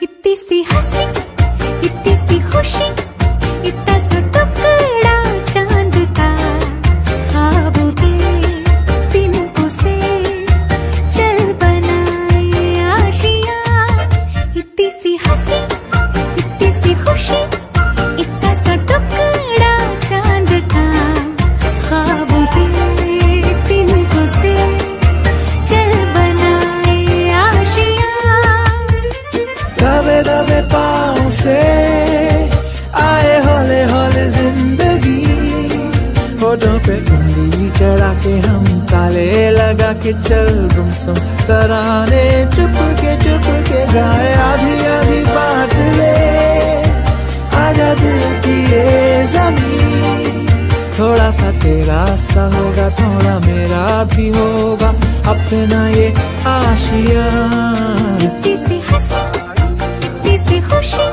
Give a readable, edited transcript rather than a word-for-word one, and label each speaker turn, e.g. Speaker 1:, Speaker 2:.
Speaker 1: इतनी सी हंसी, इतनी सी खुशी, इतना सा टुकड़ा चांद का, ख्वाबों के तिनकों से चल बनाए आशियां। इतनी सी हंसी, इतनी सी खुशी, इतना सा टुकड़ा चांद का, ख्वाबों के तिनकों से चल बनाए आशियां।
Speaker 2: दबे दबे पाँव से आए हौले हौले जिंदगी, होठों पे उंगली चढ़ा के हम ताले लगा के चल गुमसुम तराने चुप के गाए। आधी आधी बांट ले आजा दिल की ये ज़मीन, थोड़ा सा तेरा सा होगा, थोड़ा मेरा भी होगा अपना ये आशियाँ।
Speaker 1: इतनी सी हंसी, इतनी सी खुशी,